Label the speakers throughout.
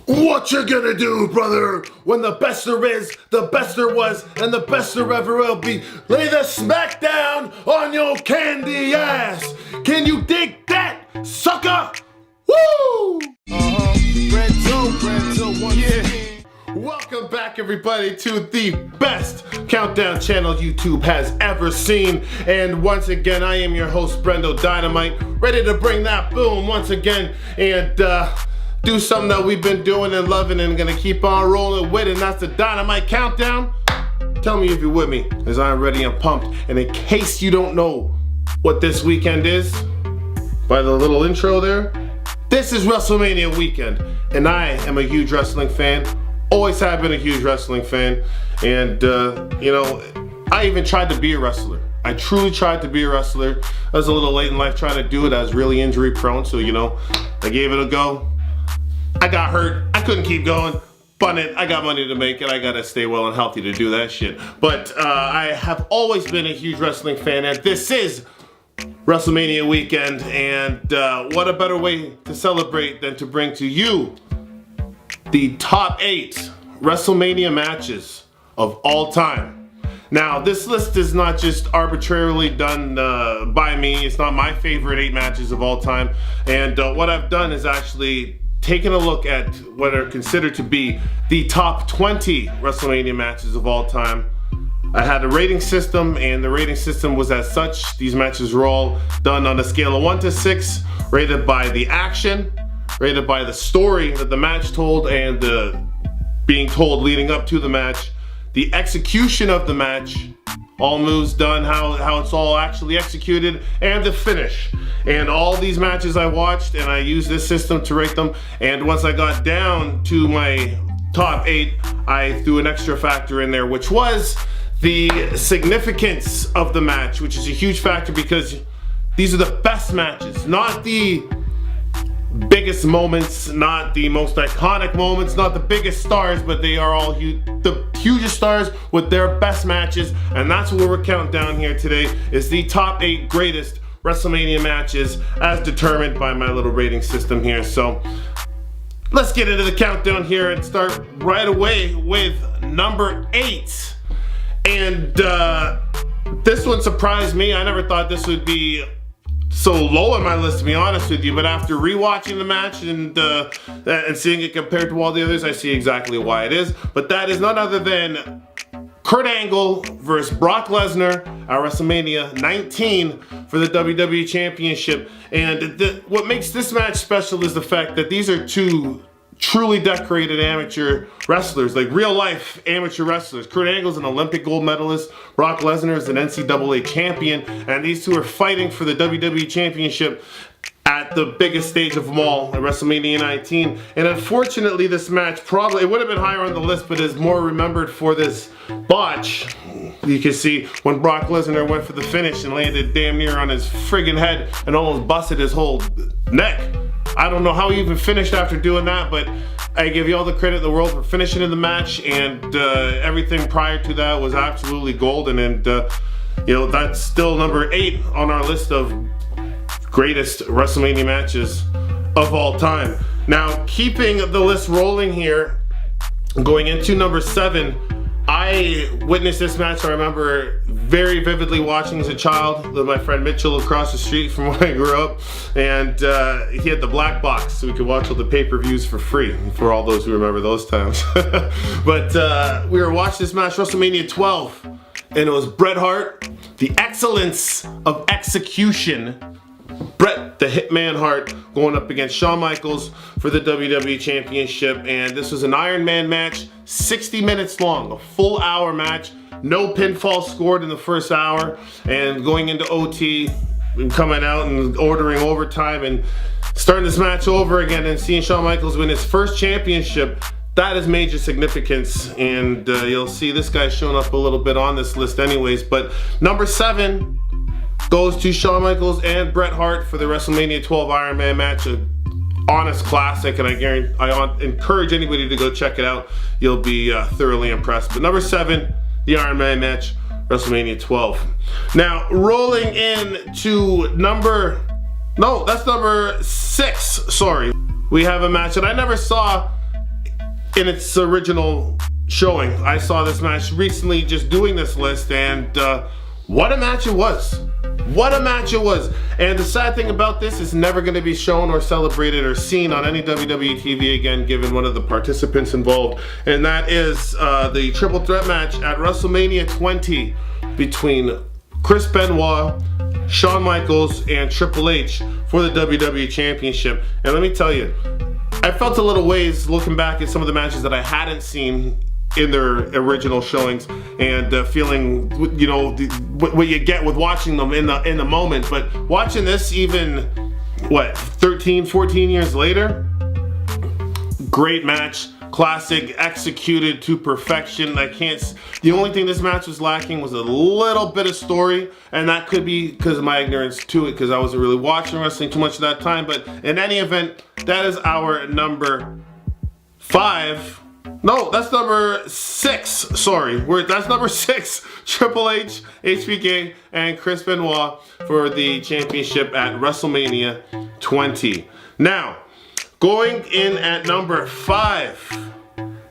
Speaker 1: What you gonna do, brother, when the best there is, the best there was, and the best there ever will be? Lay the smack down on your candy ass. Can you dig that, sucker? Woo! Brendo, once again. Welcome back, everybody, to the best countdown channel YouTube has ever seen. And once again, I am your host, Brendo Dynomite, ready to bring that boom once again and do something that we've been doing and loving and gonna keep on rolling with, and that's the Dynamite Countdown. Tell me if you're with me, as I'm ready and pumped. And in case you don't know what this weekend is, by the little intro there, this is Wrestlemania weekend, and I am a huge wrestling fan. Always have been a huge wrestling fan, and you know, I even tried to be a wrestler. I truly tried to be a wrestler. I was a little late in life trying to do it. I was really injury prone, so you know, I gave it a go. I got hurt, I couldn't keep going, but I got money to make it, I gotta stay well and healthy to do that shit. But I have always been a huge wrestling fan, and this is WrestleMania weekend, and what a better way to celebrate than to bring to you the top 8 WrestleMania matches of all time. Now, this list is not just arbitrarily done by me, it's not my favorite 8 matches of all time, and what I've done is actually taking a look at what are considered to be the top 20 WrestleMania matches of all time. I had a rating system, and the rating system was as such. These matches were all done on a scale of 1 to 6, rated by the action, rated by the story that the match told and the being told leading up to the match, the execution of the match, all moves done, how it's all actually executed, and the finish. And all these matches I watched, and I used this system to rate them, and once I got down to my top 8, I threw an extra factor in there, which was the significance of the match, which is a huge factor because these are the best matches, not the biggest moments, not the most iconic moments, not the biggest stars, but they are all the hugest stars with their best matches, and that's what we're counting down here today, is the top 8 greatest WrestleMania matches as determined by my little rating system here. So let's get into the countdown here and start right away with number 8. And this one surprised me. I never thought this would be so low on my list, to be honest with you, but after rewatching the match and seeing it compared to all the others, I see exactly why it is. But that is none other than Kurt Angle versus Brock Lesnar at WrestleMania 19 for the WWE Championship. And what makes this match special is the fact that these are two truly decorated amateur wrestlers, like real life amateur wrestlers. Kurt Angle's an Olympic gold medalist, Brock Lesnar is an NCAA champion, and these two are fighting for the WWE Championship at the biggest stage of them all, at WrestleMania 19. And unfortunately, this match probably, it would have been higher on the list, but is more remembered for this botch. You can see when Brock Lesnar went for the finish and landed damn near on his friggin' head and almost busted his whole neck. I don't know how he even finished after doing that, but I give you all the credit in the world for finishing in the match, and everything prior to that was absolutely golden. And you know, that's still number 8 on our list of greatest WrestleMania matches of all time. Now, keeping the list rolling here, going into number 7, I witnessed this match. I remember very vividly watching as a child with my friend Mitchell across the street from where I grew up, and he had the black box so we could watch all the pay-per-views for free, for all those who remember those times. But we were watching this match, WrestleMania 12, and it was Bret Hart, the excellence of execution, Bret the Hitman Hart going up against Shawn Michaels for the WWE Championship. And this was an Iron Man match, 60 minutes long, a full hour match, no pinfall scored in the first hour, and going into OT and coming out and ordering overtime and starting this match over again and seeing Shawn Michaels win his first championship. That is major significance, and you'll see this guy's showing up a little bit on this list anyways. But number 7 goes to Shawn Michaels and Bret Hart for the WrestleMania 12 Iron Man match. An honest classic, and I encourage anybody to go check it out. You'll be thoroughly impressed. But number 7, the Iron Man match, WrestleMania 12. Now, rolling in to number 6, sorry. We have a match that I never saw in its original showing. I saw this match recently just doing this list, and what a match it was. What a match it was. And the sad thing about this is never going to be shown or celebrated or seen on any WWE TV again, given one of the participants involved. And that is the triple threat match at WrestleMania 20 between Chris Benoit, Shawn Michaels, and Triple H for the WWE Championship. And let me tell you, I felt a little ways looking back at some of the matches that I hadn't seen in their original showings, and feeling, you know, what you get with watching them in the moment. But watching this, even what, 13, 14 years later, great match, classic, executed to perfection. The only thing this match was lacking was a little bit of story, and that could be because of my ignorance to it, because I wasn't really watching wrestling too much at that time. But in any event, that is our number 5. No, that's number 6. Sorry, that's number 6. Triple H, HBK, and Chris Benoit for the championship at WrestleMania 20. Now, going in at number 5.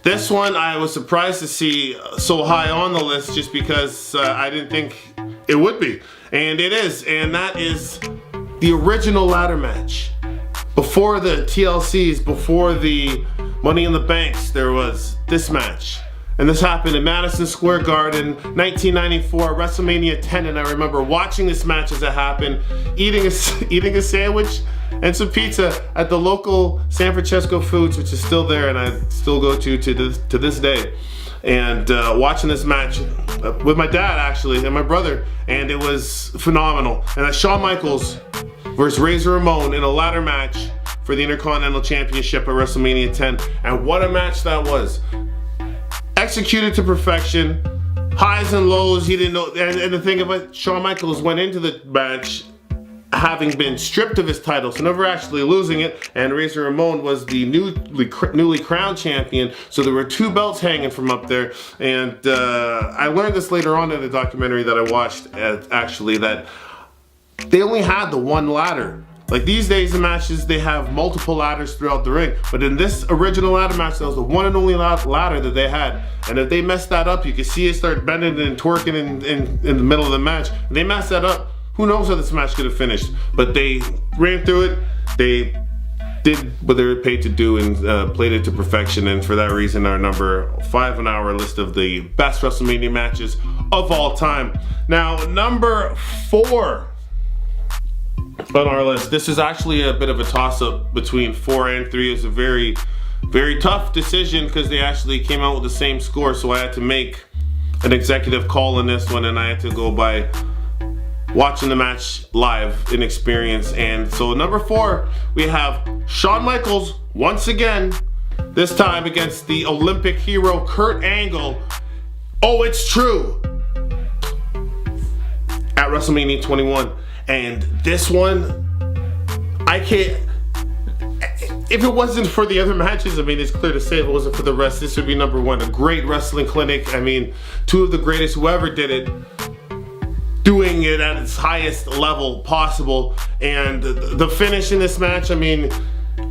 Speaker 1: This one I was surprised to see so high on the list, just because I didn't think it would be. And it is, and that is the original ladder match. Before the TLCs, before the Money in the Banks, there was this match. And this happened in Madison Square Garden, 1994, WrestleMania 10. And I remember watching this match as it happened, eating a sandwich and some pizza at the local San Francesco Foods, which is still there and I still go to this day. And watching this match with my dad, actually, and my brother, and it was phenomenal. And that's Shawn Michaels versus Razor Ramon in a ladder match for the Intercontinental Championship at WrestleMania 10. And what a match that was. Executed to perfection, highs and lows, he didn't know. And the thing about Shawn Michaels went into the match having been stripped of his title, so never actually losing it, and Razor Ramon was the newly crowned champion, so there were 2 belts hanging from up there. And I learned this later on in the documentary that I watched, actually, that they only had the one ladder. Like these days in matches, they have multiple ladders throughout the ring. But in this original ladder match, that was the one and only ladder that they had. And if they messed that up, you could see it start bending and twerking in the middle of the match. If they messed that up, who knows how this match could have finished. But they ran through it. They did what they were paid to do and played it to perfection. And for that reason, our number 5 on our list of the best WrestleMania matches of all time. Now, number 4 on our list. This is actually a bit of a toss-up between 4 and 3. It's a very, very tough decision because they actually came out with the same score, so I had to make an executive call in this one, and I had to go by watching the match live in experience. And so number 4, we have Shawn Michaels once again, this time against the Olympic hero Kurt Angle. Oh, it's true! At WrestleMania 21. And this one, I can't, if it wasn't for the other matches, I mean, it's clear to say if it wasn't for the rest, this would be number 1. A great wrestling clinic. I mean, 2 of the greatest who ever did it, doing it at its highest level possible. And the finish in this match, I mean,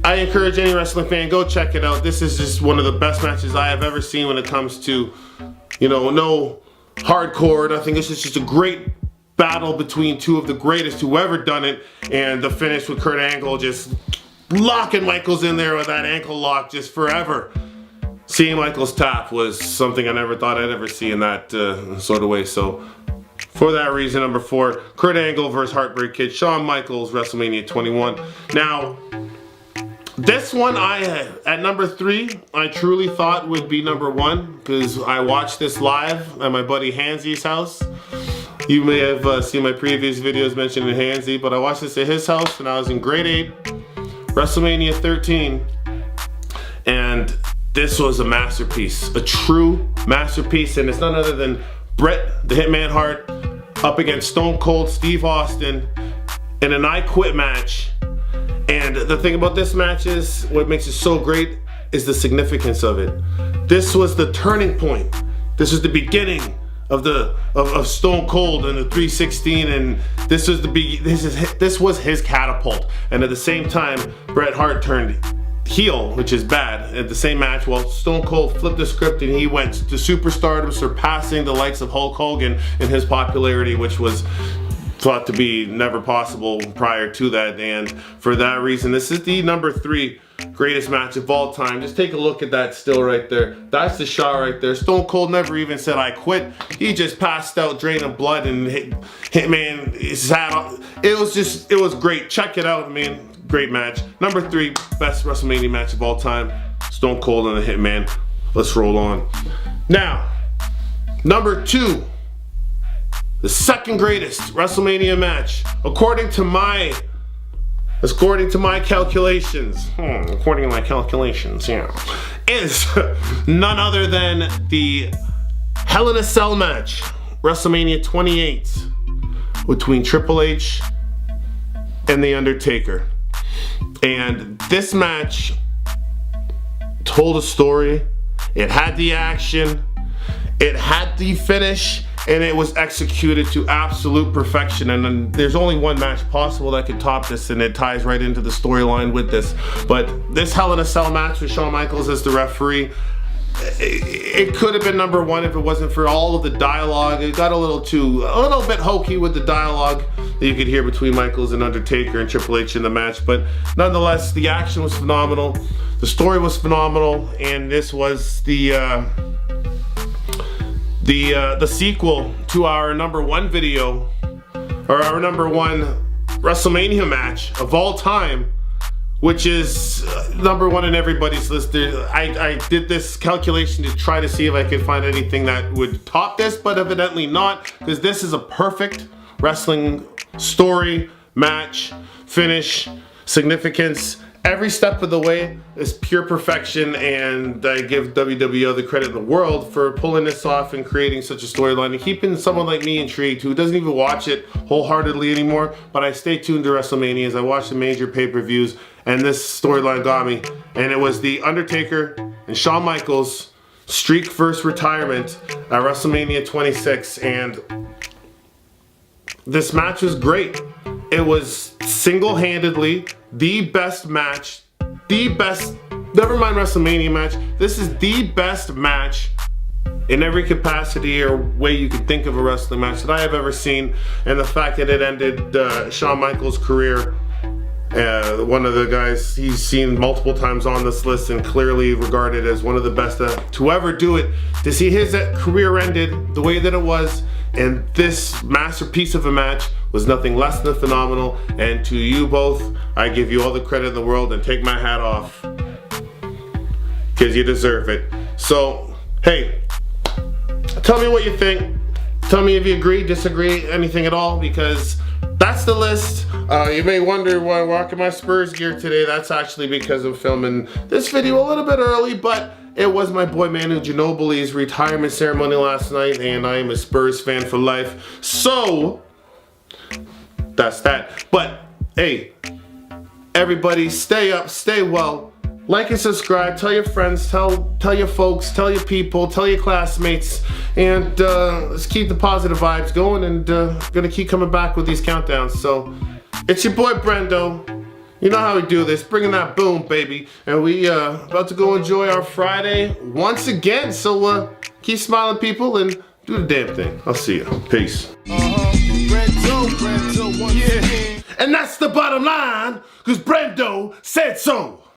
Speaker 1: I encourage any wrestling fan, go check it out. This is just one of the best matches I have ever seen when it comes to, you know, no hardcore. I think this is just a great battle between 2 of the greatest who ever done it, and the finish with Kurt Angle just locking Michaels in there with that ankle lock just forever. Seeing Michaels tap was something I never thought I'd ever see in that sort of way. So for that reason, number 4, Kurt Angle versus Heartbreak Kid, Shawn Michaels, WrestleMania 21. Now, this one at number 3, I truly thought would be number 1 because I watched this live at my buddy Hansy's house. You may have seen my previous videos mentioning Hansy, but I watched this at his house when I was in grade 8, WrestleMania 13, and this was a masterpiece, a true masterpiece, and it's none other than Bret the Hitman Hart up against Stone Cold Steve Austin in an I Quit match. And the thing about this match is, what makes it so great is the significance of it. This was the turning point. This was the beginning of Stone Cold and the 316, and this was his catapult. And at the same time, Bret Hart turned heel, which is bad, at the same match. Well, Stone Cold flipped the script and he went to superstardom, surpassing the likes of Hulk Hogan in his popularity, which was thought to be never possible prior to that. And for that reason, this is the number 3 greatest match of all time. Just take a look at that still right there. That's the shot right there. Stone Cold never even said I quit. He just passed out, draining blood, and Hitman sat. It was great. Check it out, man. Great match. Number 3 best WrestleMania match of all time. Stone Cold and the Hitman. Let's roll on. Now, number 2. The second greatest WrestleMania match, according to my calculations, is none other than the Hell in a Cell match, WrestleMania 28, between Triple H and The Undertaker. And this match told a story. It had the action, it had the finish, and it was executed to absolute perfection. And then there's only one match possible that could top this, and it ties right into the storyline with this. But this Hell in a Cell match with Shawn Michaels as the referee, it could have been number 1 if it wasn't for all of the dialogue. It got a little bit hokey with the dialogue that you could hear between Michaels and Undertaker and Triple H in the match. But nonetheless, the action was phenomenal, the story was phenomenal, and this was the sequel to our number 1 video, or our number 1 WrestleMania match of all time, which is number 1 in everybody's list. I did this calculation to try to see if I could find anything that would top this, but evidently not, because this is a perfect wrestling story, match, finish, significance. Every step of the way is pure perfection, and I give WWE all the credit in the world for pulling this off and creating such a storyline and keeping someone like me intrigued who doesn't even watch it wholeheartedly anymore, but I stay tuned to WrestleMania as I watch the major pay-per-views, and this storyline got me. And it was the Undertaker and Shawn Michaels streak first retirement at WrestleMania 26, and this match was great. It was single-handedly the best match, never mind WrestleMania match, this is the best match in every capacity or way you could think of a wrestling match that I have ever seen. And the fact that it ended Shawn Michaels' career, one of the guys he's seen multiple times on this list and clearly regarded as one of the best to ever do it, to see his career ended the way that it was, and this masterpiece of a match was nothing less than phenomenal. And to you both, I give you all the credit in the world and take my hat off, because you deserve it. So, hey, tell me what you think. Tell me if you agree, disagree, anything at all, because that's the list. You may wonder why I'm rocking my Spurs gear today. That's actually because I'm filming this video a little bit early, but it was my boy Manu Ginobili's retirement ceremony last night, and I am a Spurs fan for life. So, that's that. But, hey, everybody stay up, stay well. Like and subscribe, tell your friends, tell your folks, tell your people, tell your classmates, and let's keep the positive vibes going, and gonna keep coming back with these countdowns. So, it's your boy Brendo. You know how we do this, bringing that boom, baby. And we about to go enjoy our Friday once again. So keep smiling, people, and do the damn thing. I'll see you. Peace. Brendo, yeah. And that's the bottom line, because Brendo said so.